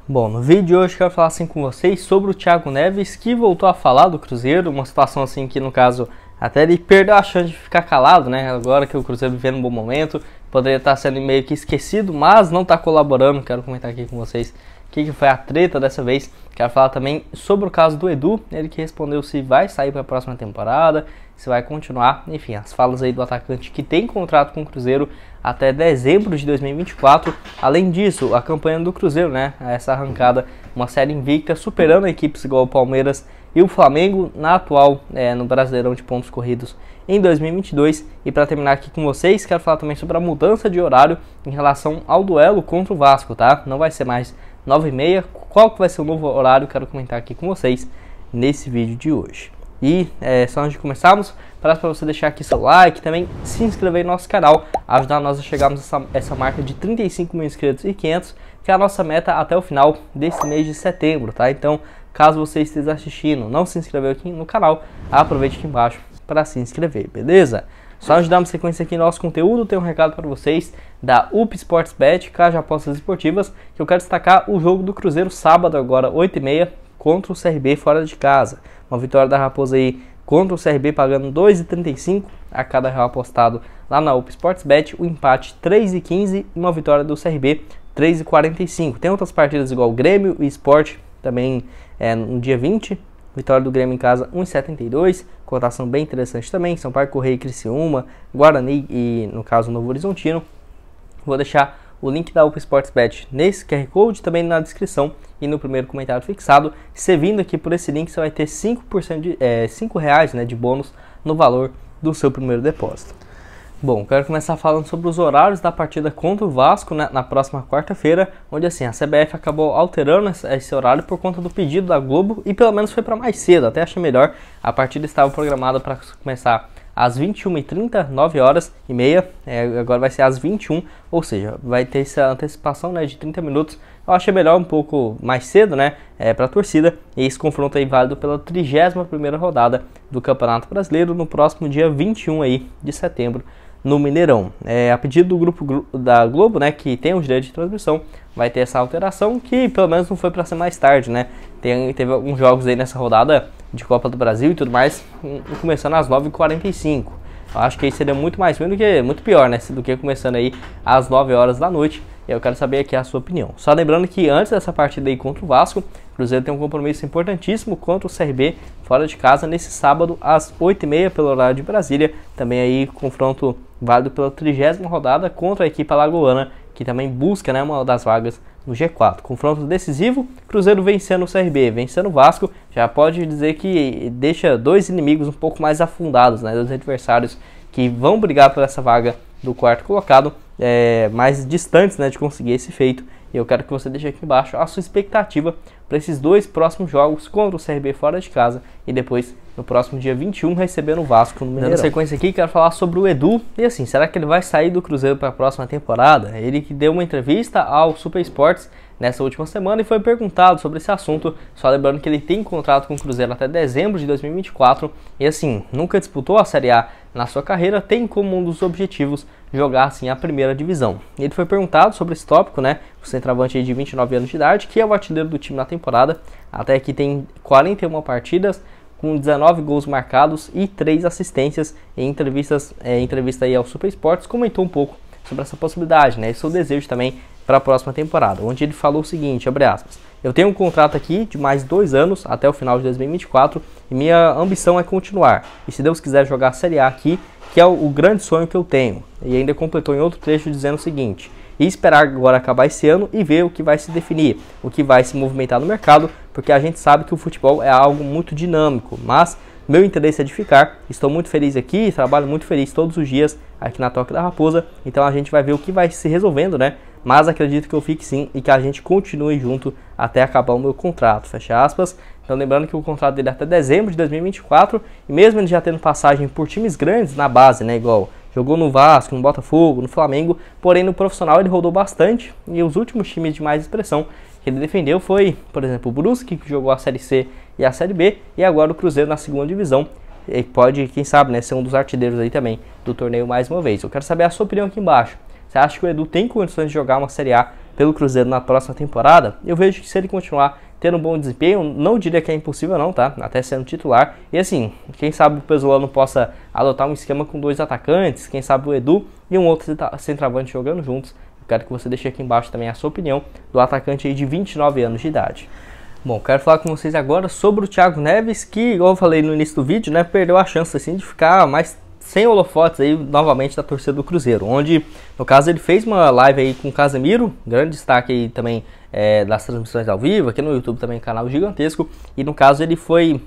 Bom, no vídeo de hoje eu quero falar assim com vocês sobre o Thiago Neves, que voltou a falar do Cruzeiro, uma situação assim que no caso até ele perdeu a chance de ficar calado, né? Agora que o Cruzeiro vivendo um bom momento, poderia estar sendo meio que esquecido, mas não está colaborando. Quero comentar aqui com vocês o que foi a treta dessa vez. Quero falar também sobre o caso do Edu, ele que respondeu se vai sair para a próxima temporada, se vai continuar, enfim, as falas aí do atacante que tem contrato com o Cruzeiro até dezembro de 2024. Além disso, a campanha do Cruzeiro, né, essa arrancada, uma série invicta, superando equipes igual o Palmeiras e o Flamengo na atual, no Brasileirão de pontos corridos em 2022. E para terminar aqui com vocês, quero falar também sobre a mudança de horário em relação ao duelo contra o Vasco, tá? Não vai ser mais 9h30, qual que vai ser o novo horário? Quero comentar aqui com vocês nesse vídeo de hoje. E só antes de começarmos, peço para você deixar aqui seu like, também se inscrever no nosso canal, ajudar nós a chegarmos a essa marca de 35 mil inscritos e 500, que é a nossa meta até o final desse mês de setembro, tá? Então, caso você esteja assistindo, não se inscreveu aqui no canal, aproveite aqui embaixo para se inscrever, beleza? Só antes de darmos sequência aqui no nosso conteúdo, tem um recado para vocês da UP Sportsbet, Casa de Apostas Esportivas, que eu quero destacar o jogo do Cruzeiro sábado agora, 8h30, contra o CRB fora de casa. Uma vitória da Raposa aí contra o CRB pagando 2,35 a cada real apostado lá na UP Sportsbet. O empate 3,15 e uma vitória do CRB 3,45. Tem outras partidas igual Grêmio e Sport também no dia 20. Vitória do Grêmio em casa 1,72. Cotação bem interessante também. Sampaio Correia e Criciúma, Guarani e no caso Novo Horizontino. Vou deixar o link da UP Sportsbet nesse QR Code, também na descrição e no primeiro comentário fixado. Você vindo aqui por esse link, você vai ter 5% de R$5, né, de bônus no valor do seu primeiro depósito. Bom, quero começar falando sobre os horários da partida contra o Vasco, né, na próxima quarta-feira, onde assim, a CBF acabou alterando esse horário por conta do pedido da Globo e pelo menos foi para mais cedo, até achei melhor. A partida estava programada para começar às 21h30, 9h30, agora vai ser às 21h, ou seja, vai ter essa antecipação, né, de 30 minutos. Eu achei melhor um pouco mais cedo, né, para a torcida, e esse confronto aí válido pela 31ª rodada do Campeonato Brasileiro no próximo dia 21 aí de setembro no Mineirão. A pedido do grupo da Globo, né, que tem os direitos de transmissão, vai ter essa alteração que pelo menos não foi para ser mais tarde, né. Teve alguns jogos aí nessa rodada de Copa do Brasil e tudo mais, começando às 9h45. Eu acho que aí seria muito mais ruim do que, muito pior, né, do que começando aí às 9h da noite. E eu quero saber aqui a sua opinião. Só lembrando que antes dessa partida aí contra o Vasco, o Cruzeiro tem um compromisso importantíssimo contra o CRB fora de casa nesse sábado às 8h30 pelo horário de Brasília. Também aí confronto válido pela 30ª rodada contra a equipe alagoana, que também busca, né, uma das vagas no G4. Confronto decisivo, Cruzeiro vencendo o CRB, vencendo o Vasco, já pode dizer que deixa dois inimigos um pouco mais afundados, né, dos adversários que vão brigar por essa vaga do quarto colocado, mais distantes, né, de conseguir esse feito. E eu quero que você deixe aqui embaixo a sua expectativa para esses dois próximos jogos contra o CRB fora de casa e depois no próximo dia 21 recebendo o Vasco no Mineirão. Dando sequência aqui, quero falar sobre o Edu. E assim, será que ele vai sair do Cruzeiro para a próxima temporada? Ele que deu uma entrevista ao Super Sports nessa última semana e foi perguntado sobre esse assunto, só lembrando que ele tem contrato com o Cruzeiro até dezembro de 2024 e assim, nunca disputou a Série A na sua carreira, tem como um dos objetivos jogar assim a primeira divisão. Ele foi perguntado sobre esse tópico, né, o centroavante aí de 29 anos de idade, que é o artilheiro do time na temporada, até aqui tem 41 partidas, com 19 gols marcados e 3 assistências. Em entrevista aí ao Super Sports, comentou um pouco sobre essa possibilidade, né, e seu desejo também para a próxima temporada, onde ele falou o seguinte, abre aspas: eu tenho um contrato aqui de mais 2 anos até o final de 2024 e minha ambição é continuar, e se Deus quiser jogar a Série A aqui, que é o grande sonho que eu tenho. E ainda completou em outro trecho dizendo o seguinte: e esperar agora acabar esse ano e ver o que vai se definir, o que vai se movimentar no mercado, porque a gente sabe que o futebol é algo muito dinâmico, mas meu interesse é de ficar, estou muito feliz aqui, trabalho muito feliz todos os dias aqui na Toca da Raposa, então a gente vai ver o que vai se resolvendo, né? Mas acredito que eu fique sim e que a gente continue junto até acabar o meu contrato, fecha aspas. Então lembrando que o contrato dele é até dezembro de 2024, e mesmo ele já tendo passagem por times grandes na base, né, igual jogou no Vasco, no Botafogo, no Flamengo, porém no profissional ele rodou bastante, e os últimos times de mais expressão que ele defendeu foi, por exemplo, o Brusque, que jogou a Série C e a Série B, e agora o Cruzeiro na segunda divisão. E pode, quem sabe, né, ser um dos artilheiros aí também do torneio mais uma vez. Eu quero saber a sua opinião aqui embaixo. Você acha que o Edu tem condições de jogar uma Série A pelo Cruzeiro na próxima temporada, eu vejo que se ele continuar tendo um bom desempenho, não diria que é impossível não, tá? Até sendo titular. E assim, quem sabe o Pesolano possa adotar um esquema com 2 atacantes, quem sabe o Edu e um outro centroavante jogando juntos. Eu quero que você deixe aqui embaixo também a sua opinião do atacante aí de 29 anos de idade. Bom, quero falar com vocês agora sobre o Thiago Neves, que, igual eu falei no início do vídeo, né, perdeu a chance assim de ficar mais sem holofotes aí novamente da torcida do Cruzeiro, onde, no caso, ele fez uma live aí com o Casemiro, grande destaque aí também das transmissões ao vivo, aqui no YouTube também, canal gigantesco, e no caso ele foi,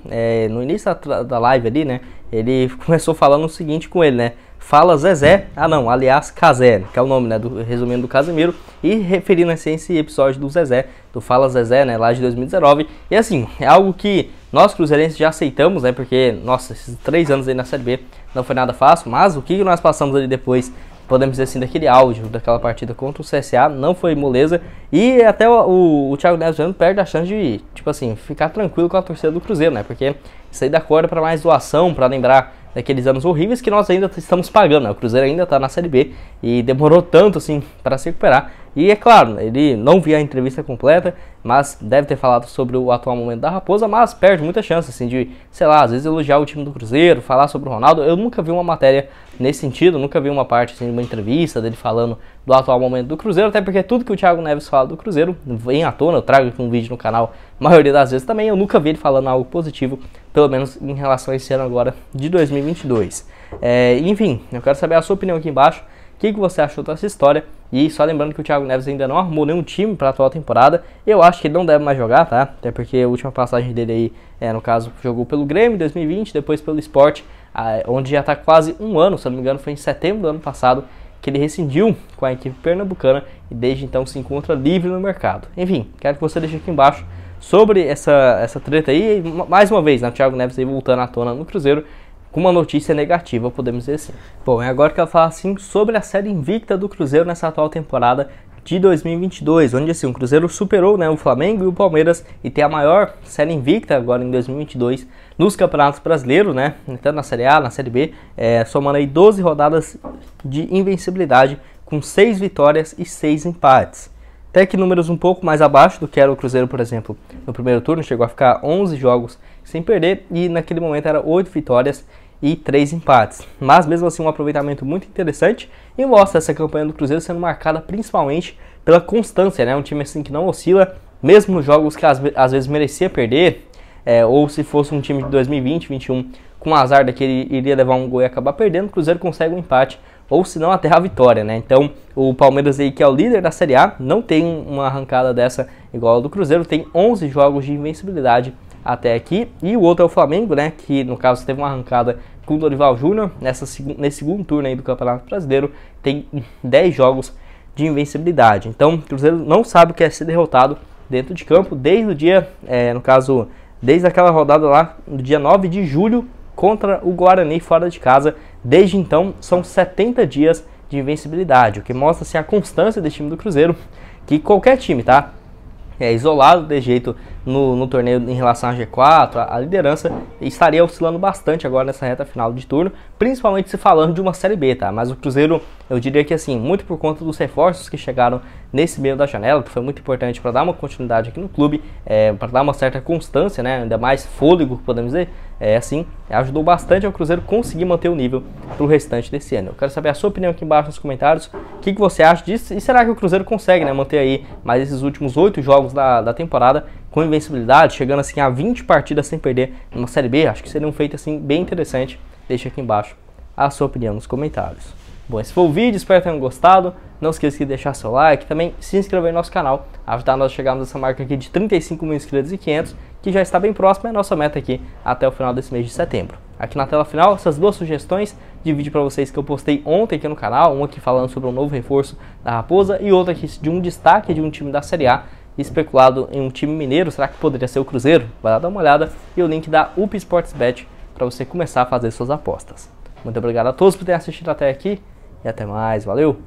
no início da live ali, né, ele começou falando o seguinte com ele, né, Fala Zezé, aliás, Cazé, que é o nome, né, resumindo do Casemiro, e referindo assim esse episódio do Zezé, do Fala Zezé, né, lá de 2019, e assim, é algo que nós cruzeirenses já aceitamos, né, porque, nossa, esses 3 anos aí na Série B não foi nada fácil, mas o que nós passamos ali depois, podemos dizer assim, daquele áudio, daquela partida contra o CSA, não foi moleza, e até o Thiago Neves perde a chance de, tipo assim, ficar tranquilo com a torcida do Cruzeiro, né, porque isso aí dá corda para mais doação, para lembrar daqueles anos horríveis que nós ainda estamos pagando, né? O Cruzeiro ainda está na Série B e demorou tanto assim para se recuperar. E é claro, ele não viu a entrevista completa, mas deve ter falado sobre o atual momento da Raposa, mas perde muita chance assim de, sei lá, às vezes elogiar o time do Cruzeiro, falar sobre o Ronaldo. Eu nunca vi uma matéria nesse sentido, nunca vi uma parte assim, de uma entrevista dele falando do atual momento do Cruzeiro, até porque tudo que o Thiago Neves fala do Cruzeiro vem à tona, eu trago aqui um vídeo no canal, a maioria das vezes também, eu nunca vi ele falando algo positivo, pelo menos em relação a esse ano agora de 2022. Enfim, eu quero saber a sua opinião aqui embaixo, o que você achou dessa história, e só lembrando que o Thiago Neves ainda não arrumou nenhum time para a atual temporada, eu acho que ele não deve mais jogar, tá? Até porque a última passagem dele aí, no caso, jogou pelo Grêmio em 2020, depois pelo Sport, onde já está quase um ano, se não me engano foi em setembro do ano passado, que ele rescindiu com a equipe pernambucana e desde então se encontra livre no mercado. Enfim, quero que você deixe aqui embaixo sobre essa treta aí, e mais uma vez, né, o Thiago Neves aí voltando à tona no Cruzeiro, com uma notícia negativa, podemos dizer assim. Bom, e agora que eu falo assim sobre a série invicta do Cruzeiro nessa atual temporada de 2022, onde assim, o Cruzeiro superou, né, o Flamengo e o Palmeiras e tem a maior série invicta agora em 2022 nos campeonatos brasileiros, né, tanto na Série A, na Série B, somando aí 12 rodadas de invencibilidade com 6 vitórias e 6 empates. Até que números um pouco mais abaixo do que era o Cruzeiro, por exemplo, no primeiro turno, chegou a ficar 11 jogos sem perder e naquele momento era 8 vitórias e 3 empates. Mas mesmo assim um aproveitamento muito interessante e mostra essa campanha do Cruzeiro sendo marcada principalmente pela constância, né? Um time assim que não oscila, mesmo nos jogos que às vezes merecia perder, ou se fosse um time de 2020, 2021 com azar daquele iria levar um gol e acabar perdendo, o Cruzeiro consegue um empate ou se não até a vitória, né? Então o Palmeiras aí, que é o líder da Série A, não tem uma arrancada dessa igual ao do Cruzeiro, tem 11 jogos de invencibilidade até aqui, e o outro é o Flamengo, né, que no caso teve uma arrancada com o Dorival Júnior nesse segundo turno aí do Campeonato Brasileiro, tem 10 jogos de invencibilidade. Então o Cruzeiro não sabe o que é ser derrotado dentro de campo desde o dia, no caso, desde aquela rodada lá, no dia 9 de julho, contra o Guarani fora de casa. Desde então são 70 dias de invencibilidade, o que mostra assim, a constância desse time do Cruzeiro, que qualquer time, tá? Isolado de jeito no torneio em relação a G4, a liderança estaria oscilando bastante agora nessa reta final de turno, principalmente se falando de uma Série B, tá? Mas o Cruzeiro, eu diria que assim, muito por conta dos reforços que chegaram nesse meio da janela, que foi muito importante para dar uma continuidade aqui no clube, para dar uma certa constância, né? Ainda mais fôlego, podemos dizer, assim, ajudou bastante ao Cruzeiro conseguir manter o nível para o restante desse ano. Eu quero saber a sua opinião aqui embaixo nos comentários, o que você acha disso, e será que o Cruzeiro consegue, né, manter aí mais esses últimos 8 jogos da temporada com invencibilidade, chegando assim a 20 partidas sem perder numa Série B? Acho que seria um feito assim bem interessante. Deixa aqui embaixo a sua opinião nos comentários. Bom, esse foi o vídeo, espero que tenham gostado. Não esqueça de deixar seu like, também se inscrever no nosso canal, ajudar nós a chegarmos nessa marca aqui de 35 mil inscritos e 500, que já está bem próxima, é a nossa meta aqui até o final desse mês de setembro. Aqui na tela final, essas duas sugestões de vídeo para vocês que eu postei ontem aqui no canal, um aqui falando sobre um novo reforço da Raposa e outro aqui de um destaque de um time da Série A, especulado em um time mineiro, será que poderia ser o Cruzeiro? Vai lá dar uma olhada, e o link da UP Sportsbet para você começar a fazer suas apostas. Muito obrigado a todos por terem assistido até aqui, e até mais, valeu!